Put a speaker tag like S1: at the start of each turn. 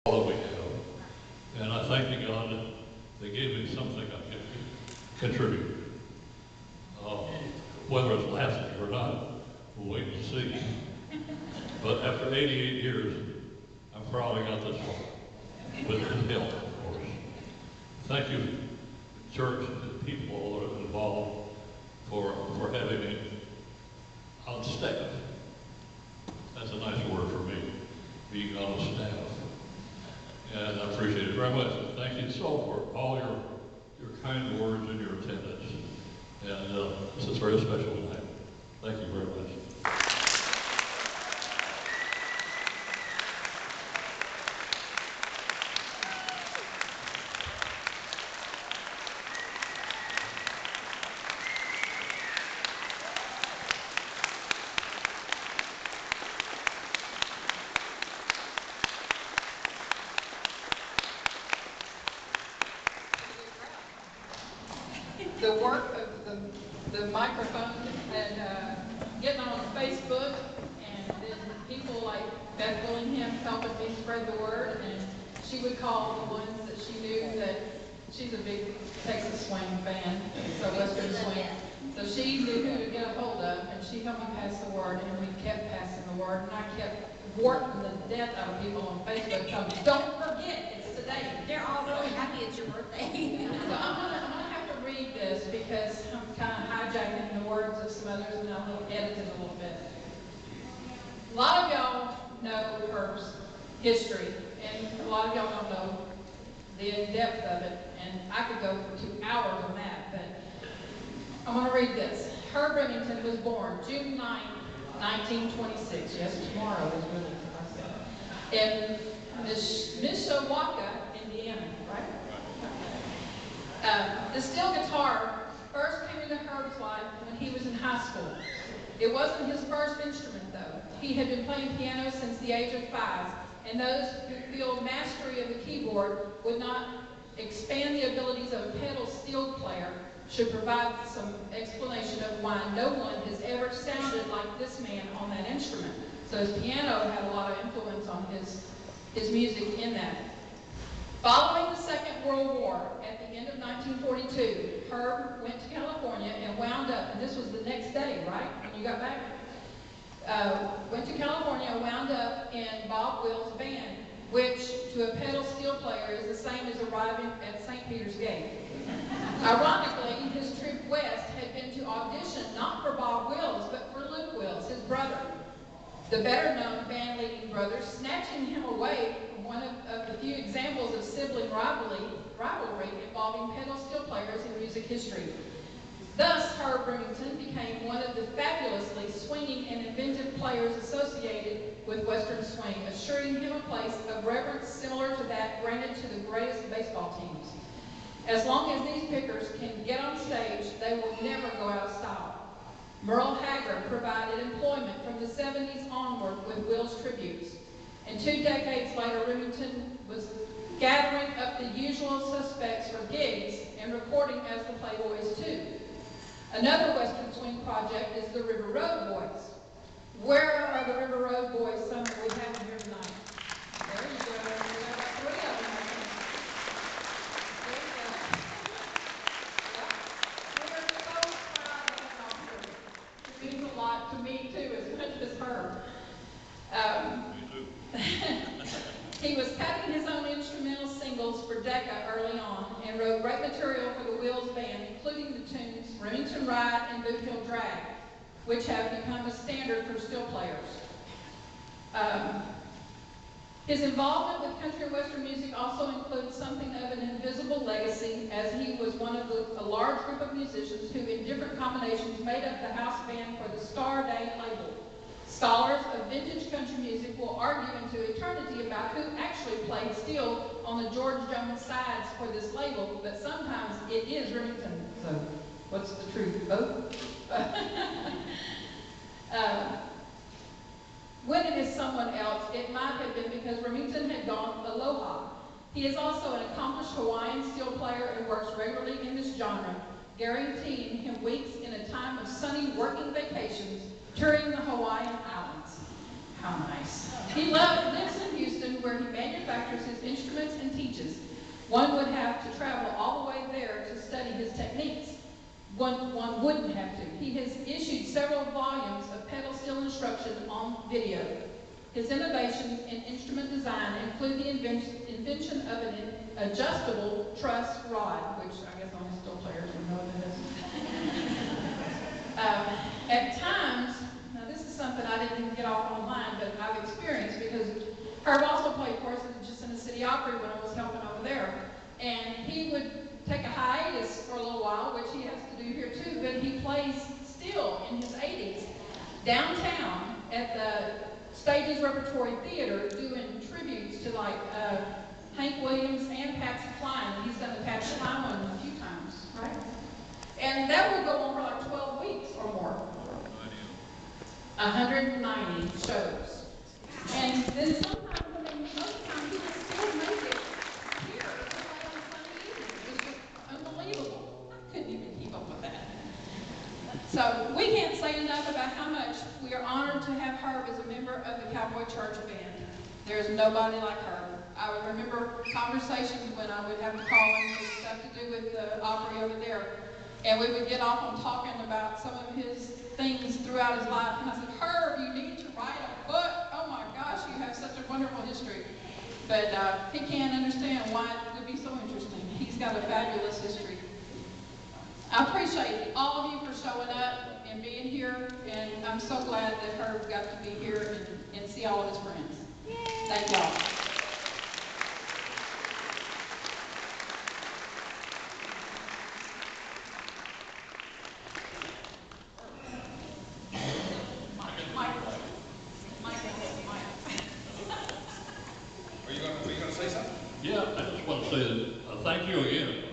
S1: all that we have. And I thank you, God, that they gave me something I can contribute. Whether it's lasting or not, we'll wait and see. But after 88 years, I'm proud I got this far, with his help, of course. Thank you, church, and people that are involved for having me on staff. That's a nice word for me, being on staff. And I appreciate it very much. Thank you so for all your kind words and your attendance. And this is very special tonight. Thank you very much.
S2: The work of the microphone and getting on Facebook, and then people like Beth Willingham helping me spread the word, and she would call the ones that she knew that she's a big Texas swing fan, so Western swing. So she knew who to get a hold of, and she helped me pass the word, and we kept passing the word, and I kept warting the death out of people on Facebook, telling them, don't forget, it's today.
S3: They're all really happy it's your birthday.
S2: So I'm gonna have to read this because I'm kind of hijacking the words of some others, and I'll edit it a little bit. A lot of y'all know Herb's history, and a lot of y'all don't know the depth of it, and I could go for 2 hours on that, but I'm going to read this. Herb Remington was born June 9, 1926. Yes, tomorrow is really in Mishawaka, Indiana, right? The steel guitar first came into Herb's life when he was in high school. It wasn't his first instrument, though. He had been playing piano since the age of 5, and those who feel mastery of the keyboard would not expand the abilities of a pedal steel player should provide some explanation of why no one has ever sounded like this man on that instrument. So his piano had a lot of influence on his music in that. Following the Second World War, at the end of 1942, Herb went to California and wound up, and this was the next day, right, when you got back? Went to California and wound up in Bob Wills' band, which to a pedal steel player is the same as arriving at St. Peter's Gate. Ironically, his trip west had been to audition not for Bob Wills, but for Luke Wills, his brother, the better-known band-leading brother, snatching him away from one of the few examples of sibling rivalry involving pedal steel players in music history. Thus, Herb Remington became one of the fabulously swinging and inventive players associated with Western swing, assuring him a place of reverence similar to that granted to the greatest baseball teams. As long as these pickers can get on stage, they will never go out of style. Merle Haggard provided employment from the 70s onward with Will's tributes. And 2 decades later, Remington was gathering up the usual suspects for gigs and recording as the Playboys too. Another Western swing project is the River Road Boys. Where are the River Road Boys? Some that we have here tonight. There you go. We got about 3 of them. There you go. Yep. We are so proud of that officer. It means a lot to me too, as much as her. He was cutting his own instrumental singles for Decca early on and wrote great material for the Wills Band, including the tunes Remington Ride and Boot Hill Drag, which have become a standard for steel players. His involvement with country and western music also includes something of an invisible legacy, as he was one of a large group of musicians who, in different combinations, made up the house band for the Star Day label. Scholars of vintage country music will argue into eternity about who actually played steel on the George Jones sides for this label, but sometimes it is Remington. So, what's the truth? Both? When it is someone else, it might have been because Remington had gone aloha. He is also an accomplished Hawaiian steel player and works regularly in this genre, guaranteeing him weeks in a time of sunny working vacations touring the Hawaiian Islands. How nice. He lives in Houston, where he manufactures his instruments and teaches. One would have to travel all the way there to study his techniques. One wouldn't have to. He has issued several volumes of pedal steel instruction on video. His innovations in instrument design include the invention of an adjustable truss rod, which I guess only steel players would know what that is. At times, now this is something I didn't get off online, but I've experienced because Herb also played for us just in the City Opry when I was helping over there. And he would take a hiatus for a little while, which he has to do here too, but he plays still in his 80s downtown at the Stages Repertory Theater doing tributes to like Hank Williams and Patsy Cline. He's done the Patsy Cline one a few times, right? And that will go on for like 12 weeks or more. 190 shows. And then sometimes, I mean, most times he will still make it here on Sunday evening. It's just unbelievable. I couldn't even keep up with that. So we can't say enough about how much we are honored to have Herb as a member of the Cowboy Church Band. There's nobody like Herb. I would remember conversations when I would have to call him with stuff to do with the Opry over there. And we would get off on talking about some of his things throughout his life. And I said, Herb, you need to write a book. Oh my gosh, you have such a wonderful history. But he can't understand why it would be so interesting. He's got a fabulous history. I appreciate all of you for showing up and being here. And I'm so glad that Herb got to be here and see all of his friends. Yay. Thank y'all.
S1: Yeah, I just want to say thank you again